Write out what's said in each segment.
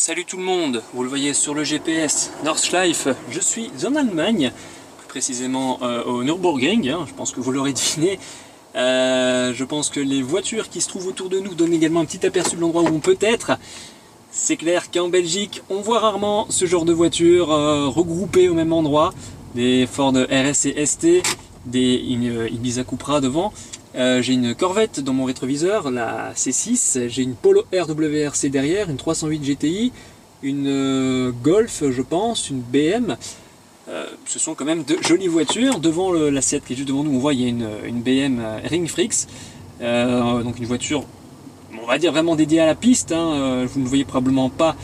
Salut tout le monde, vous le voyez sur le GPS Nordschleife, je suis en Allemagne, plus précisément au Nürburgring, hein, je pense que vous l'aurez deviné. Je pense que les voitures qui se trouvent autour de nous donnent également un petit aperçu de l'endroit où on peut être. C'est clair qu'en Belgique, on voit rarement ce genre de voitures regroupées au même endroit. Des Ford RS et ST, des Ibiza Cupra devant. J'ai une Corvette dans mon rétroviseur, la C6, j'ai une Polo RWRC derrière, une 308 GTI, une Golf je pense, une BM. Ce sont quand même de jolies voitures. Devant la Seat qui est juste devant nous, on voit il y a une BM Ringfrix, donc une voiture, on va dire vraiment dédiée à la piste, hein. Vous ne voyez probablement pas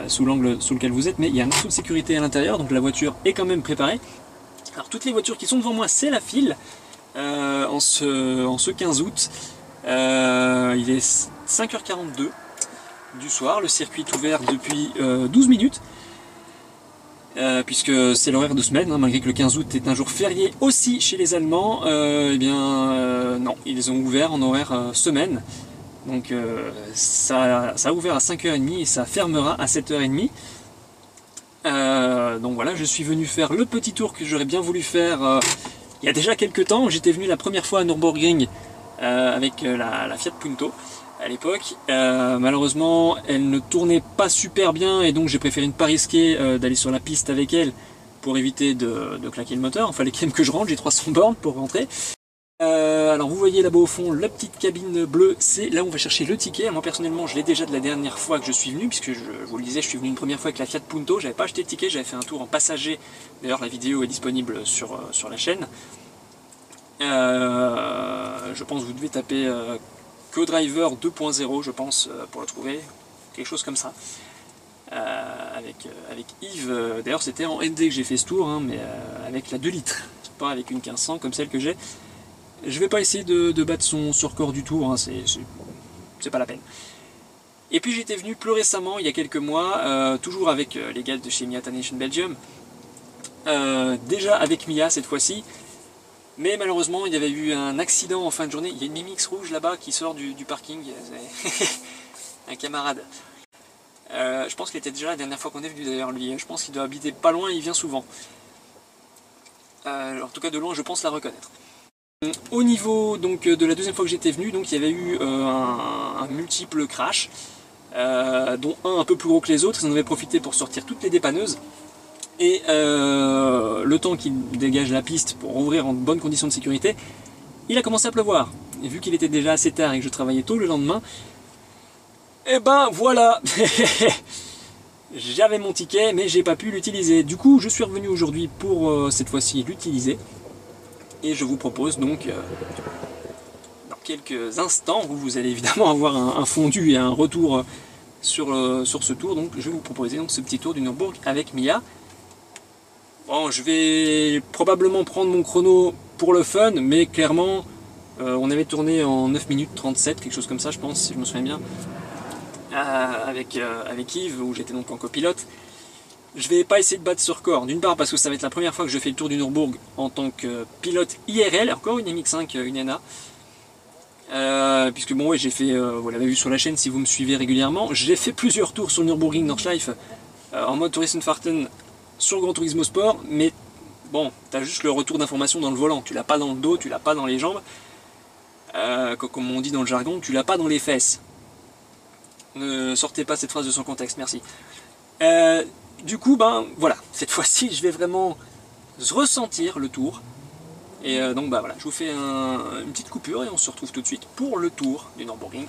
sous l'angle sous lequel vous êtes, mais il y a un morceau de sécurité à l'intérieur, donc la voiture est quand même préparée. Alors toutes les voitures qui sont devant moi, c'est la file. En ce 15 août, il est 5h42 du soir, le circuit est ouvert depuis 12 minutes, puisque c'est l'horaire de semaine, hein, malgré que le 15 août est un jour férié aussi chez les Allemands, eh bien non, ils ont ouvert en horaire semaine, donc ça a ouvert à 5h30 et ça fermera à 7h30. Donc voilà, je suis venu faire le petit tour que j'aurais bien voulu faire il y a déjà quelques temps. J'étais venu la première fois à Nürburgring avec la Fiat Punto à l'époque. Malheureusement, elle ne tournait pas super bien et donc j'ai préféré ne pas risquer d'aller sur la piste avec elle pour éviter de claquer le moteur. Il fallait quand même que je rentre, j'ai 300 bornes pour rentrer. Alors vous voyez là-bas au fond la petite cabine bleue, c'est là où on va chercher le ticket. Moi personnellement je l'ai déjà de la dernière fois que je suis venu, puisque je vous le disais, je suis venu une première fois avec la Fiat Punto, j'avais pas acheté de ticket, j'avais fait un tour en passager, d'ailleurs la vidéo est disponible sur la chaîne. Je pense que vous devez taper Co-Driver 2.0 je pense pour le trouver, quelque chose comme ça. Avec Yves, d'ailleurs c'était en ND que j'ai fait ce tour, hein, mais avec la 2 litres, pas avec une 1500 comme celle que j'ai. Je vais pas essayer de battre son record du tour, hein, c'est pas la peine. Et puis j'étais venu plus récemment, il y a quelques mois, toujours avec les gars de chez Miata Nation Belgium, déjà avec Mia cette fois-ci, mais malheureusement il y avait eu un accident en fin de journée. Il y a une Mimix rouge là-bas qui sort du parking, un camarade. Je pense qu'il était déjà la dernière fois qu'on est venu d'ailleurs lui, je pense qu'il doit habiter pas loin, il vient souvent. En tout cas de loin je pense la reconnaître. Au niveau donc, de la deuxième fois que j'étais venu, donc, il y avait eu un multiple crash, dont un peu plus gros que les autres. Ils en avaient profité pour sortir toutes les dépanneuses. Et le temps qu'il dégage la piste pour ouvrir en bonnes conditions de sécurité, il a commencé à pleuvoir. Et vu qu'il était déjà assez tard et que je travaillais tôt le lendemain, et ben voilà. J'avais mon ticket mais j'ai pas pu l'utiliser. Du coup je suis revenu aujourd'hui pour cette fois-ci l'utiliser. Et je vous propose donc, dans quelques instants, vous allez évidemment avoir un fondu et un retour sur ce tour. Donc je vais vous proposer donc, ce petit tour du Nürburgring avec Mia. Bon, je vais probablement prendre mon chrono pour le fun, mais clairement, on avait tourné en 9 minutes 37, quelque chose comme ça je pense, si je me souviens bien, avec Yves, où j'étais donc en copilote. Je vais pas essayer de battre ce record, d'une part parce que ça va être la première fois que je fais le tour du Nürburgring en tant que pilote IRL, encore une MX5, une NA. Puisque bon, ouais, j'ai fait, vous l'avez vu sur la chaîne si vous me suivez régulièrement, j'ai fait plusieurs tours sur le Nürburgring Nordschleife en mode Touristenfahrten sur Gran Turismo Sport, mais bon, tu as juste le retour d'information dans le volant, tu l'as pas dans le dos, tu l'as pas dans les jambes, comme on dit dans le jargon, tu l'as pas dans les fesses. Ne sortez pas cette phrase de son contexte, merci. Du coup, ben voilà, cette fois-ci, je vais vraiment ressentir le tour. Et donc, bah voilà, je vous fais une petite coupure et on se retrouve tout de suite pour le tour du Nürburgring.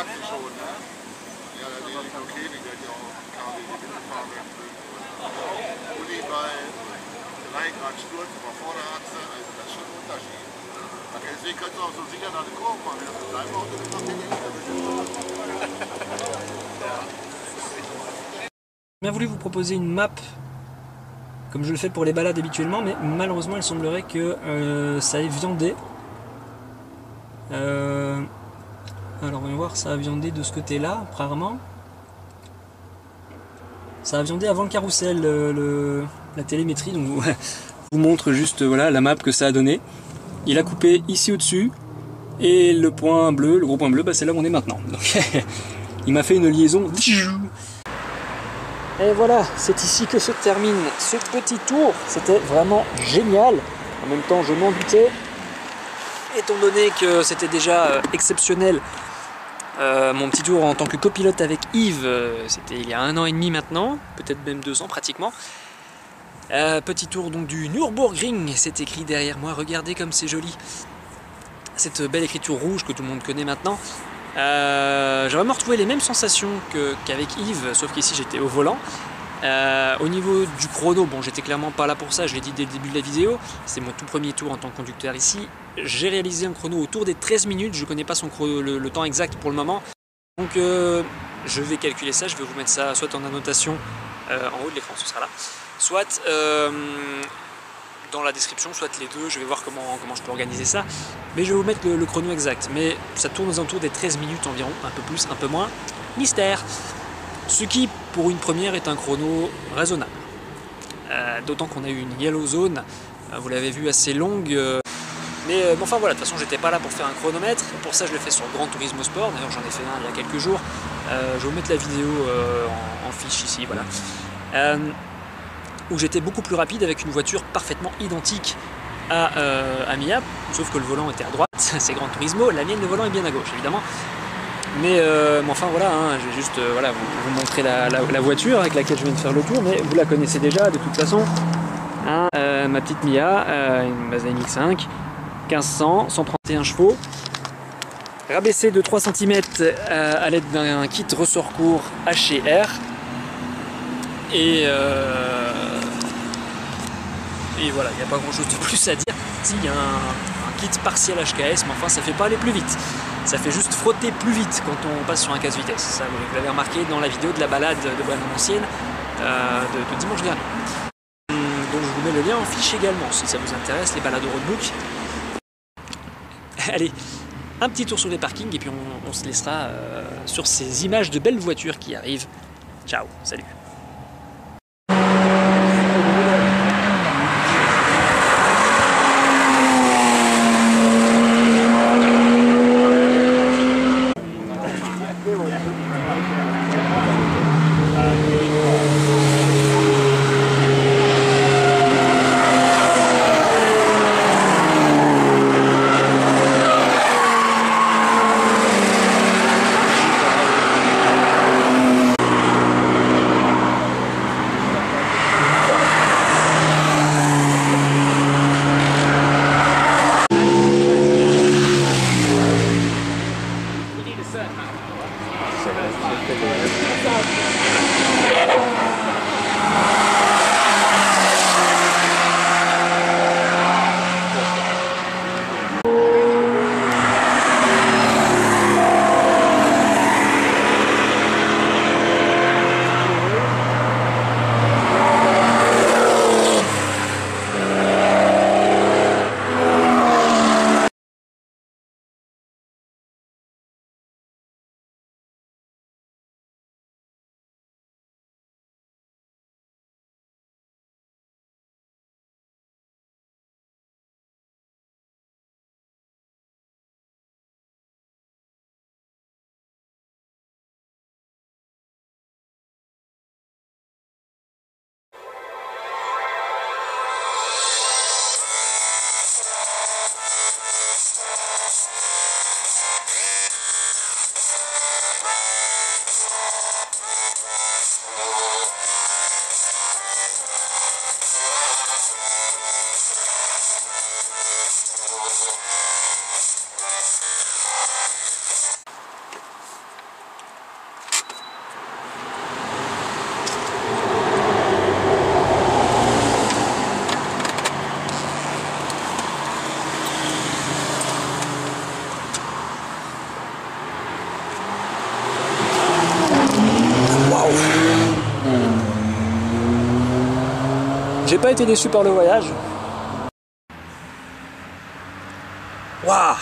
J'ai bien voulu vous proposer une map comme je le fais pour les balades habituellement, mais malheureusement il semblerait que ça ait viandé. Alors voyons voir, ça a viandé de ce côté-là, apparemment. Ça a viandé avant le carrousel, la télémétrie, donc je vous montre juste voilà, la map que ça a donné. Il a coupé ici au-dessus, et le point bleu, le gros point bleu, bah, c'est là où on est maintenant. Donc, il m'a fait une liaison. Et voilà, c'est ici que se termine ce petit tour. C'était vraiment génial. En même temps, je m'en doutais. Étant donné que c'était déjà exceptionnel, mon petit tour en tant que copilote avec Yves, c'était il y a 1 an et demi maintenant, peut-être même 2 ans pratiquement. Petit tour donc du Nürburgring, c'est écrit derrière moi, regardez comme c'est joli. Cette belle écriture rouge que tout le monde connaît maintenant. J'ai vraiment retrouvé les mêmes sensations qu'avec Yves, sauf qu'ici j'étais au volant. Au niveau du chrono, bon j'étais clairement pas là pour ça, je l'ai dit dès le début de la vidéo, c'est mon tout premier tour en tant que conducteur ici. J'ai réalisé un chrono autour des 13 minutes, je connais pas son chrono, le temps exact pour le moment. Donc je vais calculer ça, je vais vous mettre ça soit en annotation en haut de l'écran, ce sera là, soit dans la description, soit les deux, je vais voir comment je peux organiser ça. Mais je vais vous mettre le chrono exact, mais ça tourne aux alentours des 13 minutes environ, un peu plus, un peu moins, mystère. Ce qui, pour une première, est un chrono raisonnable. D'autant qu'on a eu une yellow zone, vous l'avez vu, assez longue. Mais enfin voilà, de toute façon, j'étais pas là pour faire un chronomètre. Pour ça, je l'ai fait sur Gran Turismo Sport. D'ailleurs, j'en ai fait un il y a quelques jours. Je vais vous mettre la vidéo en fiche ici, voilà. Où j'étais beaucoup plus rapide avec une voiture parfaitement identique à Mia, sauf que le volant était à droite, c'est Gran Turismo, la mienne, le volant est bien à gauche, évidemment. Mais enfin voilà, hein, je vais juste voilà, vous montrer la voiture avec laquelle je viens de faire le tour, mais vous la connaissez déjà de toute façon. Hein, ma petite Mia, une Mazda MX-5, 1500, 131 chevaux, rabaissée de 3 cm à l'aide d'un kit ressort court H&R. Et voilà, il n'y a pas grand chose de plus à dire. Si, il y a un kit partiel HKS, mais enfin ça fait pas aller plus vite. Ça fait juste frotter plus vite quand on passe sur un casse-vitesse. Ça, vous l'avez remarqué dans la vidéo de la balade de Brenne-Ancienne de dimanche dernier. Donc je vous mets le lien en fiche également, si ça vous intéresse, les balades au roadbook. Allez, un petit tour sur les parkings et puis on se laissera sur ces images de belles voitures qui arrivent. Ciao, salut. J'ai pas été déçu par le voyage. Waouh.